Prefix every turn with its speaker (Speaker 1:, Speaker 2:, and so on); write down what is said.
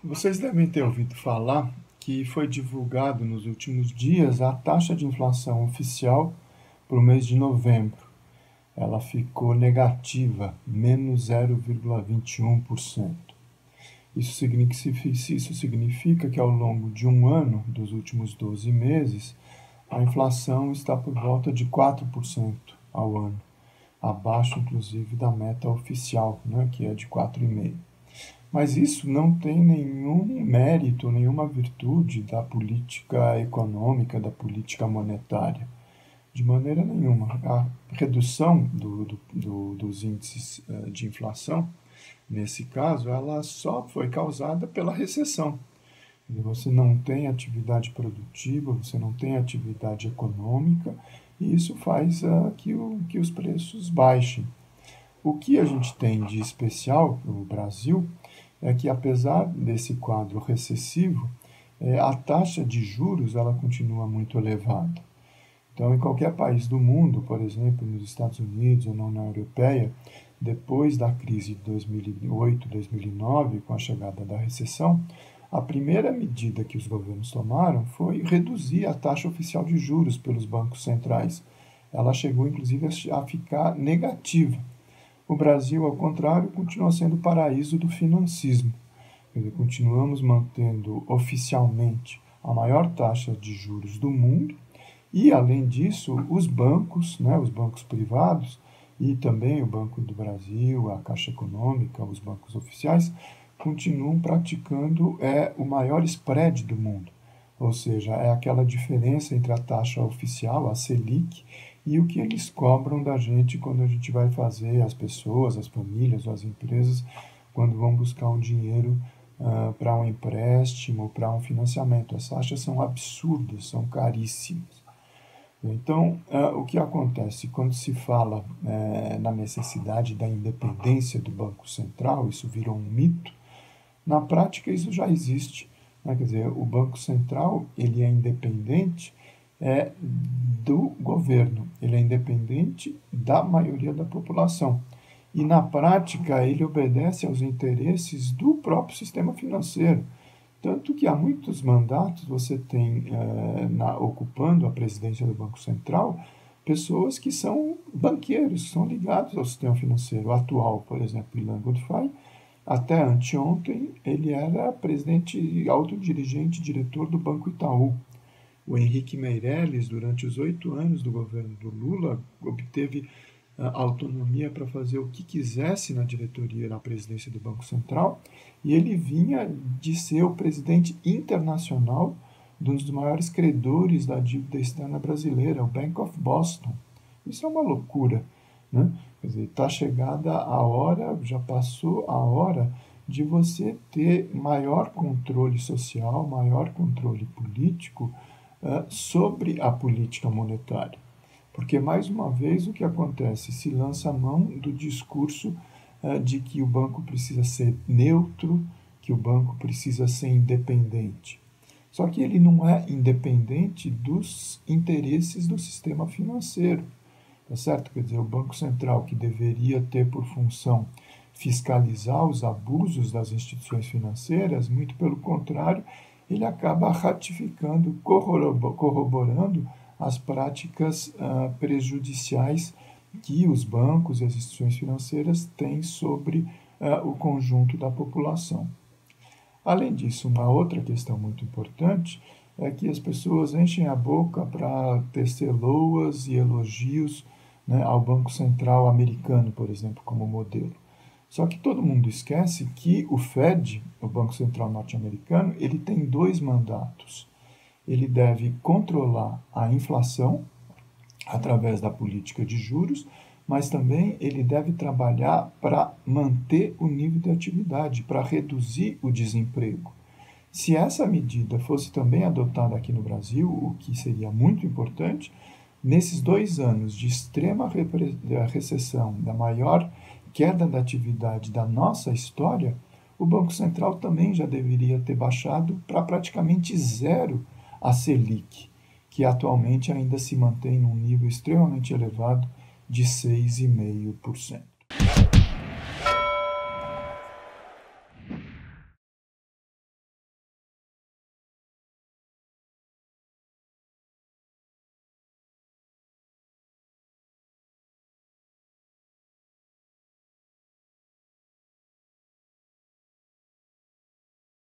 Speaker 1: Vocês devem ter ouvido falar que foi divulgado nos últimos dias a taxa de inflação oficial para o mês de novembro. Ela ficou negativa, menos 0,21%. Isso significa que ao longo de um ano, dos últimos 12 meses, a inflação está por volta de 4% ao ano, abaixo inclusive da meta oficial, né, que é de 4,5%. Mas isso não tem nenhum mérito, nenhuma virtude da política econômica, da política monetária. De maneira nenhuma. A redução dos índices de inflação, nesse caso, ela só foi causada pela recessão. Você não tem atividade produtiva, você não tem atividade econômica, e isso faz que os preços baixem. O que a gente tem de especial para o Brasil é que, apesar desse quadro recessivo, a taxa de juros ela continua muito elevada. Então, em qualquer país do mundo, por exemplo, nos Estados Unidos ou na União Europeia, depois da crise de 2008, 2009, com a chegada da recessão, a primeira medida que os governos tomaram foi reduzir a taxa oficial de juros pelos bancos centrais. Ela chegou, inclusive, a ficar negativa. O Brasil, ao contrário, continua sendo o paraíso do financismo. Quer dizer, continuamos mantendo oficialmente a maior taxa de juros do mundo e, além disso, os bancos privados e também o Banco do Brasil, a Caixa Econômica, os bancos oficiais, continuam praticando o maior spread do mundo. Ou seja, é aquela diferença entre a taxa oficial, a Selic, e o que eles cobram da gente quando a gente vai fazer, as pessoas, as famílias ou as empresas, quando vão buscar um dinheiro para um empréstimo, para um financiamento. As taxas são absurdas, são caríssimas. Então, o que acontece quando se fala na necessidade da independência do Banco Central, isso virou um mito, na prática isso já existe. Quer dizer, o Banco Central ele é independente do governo, ele é independente da maioria da população. E, na prática, ele obedece aos interesses do próprio sistema financeiro. Tanto que há muitos mandatos você tem ocupando a presidência do Banco Central pessoas que são banqueiros, que são ligados ao sistema financeiro. O atual, por exemplo, Ilan Goodfried, até anteontem, ele era presidente, autodirigente, diretor do Banco Itaú. O Henrique Meirelles, durante os 8 anos do governo do Lula, obteve autonomia para fazer o que quisesse na diretoria, na presidência do Banco Central, e ele vinha de ser o presidente internacional de um dos maiores credores da dívida externa brasileira, o Bank of Boston. Isso é uma loucura, né? Quer dizer, está chegada a hora, já passou a hora de você ter maior controle social, maior controle político sobre a política monetária. Porque, mais uma vez, o que acontece? Se lança a mão do discurso de que o banco precisa ser neutro, que o banco precisa ser independente. Só que ele não é independente dos interesses do sistema financeiro. Tá certo? Quer dizer, o Banco Central, que deveria ter por função fiscalizar os abusos das instituições financeiras, muito pelo contrário, ele acaba ratificando, corroborando as práticas prejudiciais que os bancos e as instituições financeiras têm sobre o conjunto da população. Além disso, uma outra questão muito importante é que as pessoas enchem a boca para tecer loas e elogios, né, ao Banco Central americano, por exemplo, como modelo. Só que todo mundo esquece que o Fed, o Banco Central norte-americano, ele tem 2 mandatos. Ele deve controlar a inflação através da política de juros, mas também ele deve trabalhar para manter o nível de atividade, para reduzir o desemprego. Se essa medida fosse também adotada aqui no Brasil, o que seria muito importante, nesses 2 anos de extrema recessão, da maior queda da atividade da nossa história, o Banco Central também já deveria ter baixado para praticamente zero a Selic, que atualmente ainda se mantém num nível extremamente elevado de 6,5%.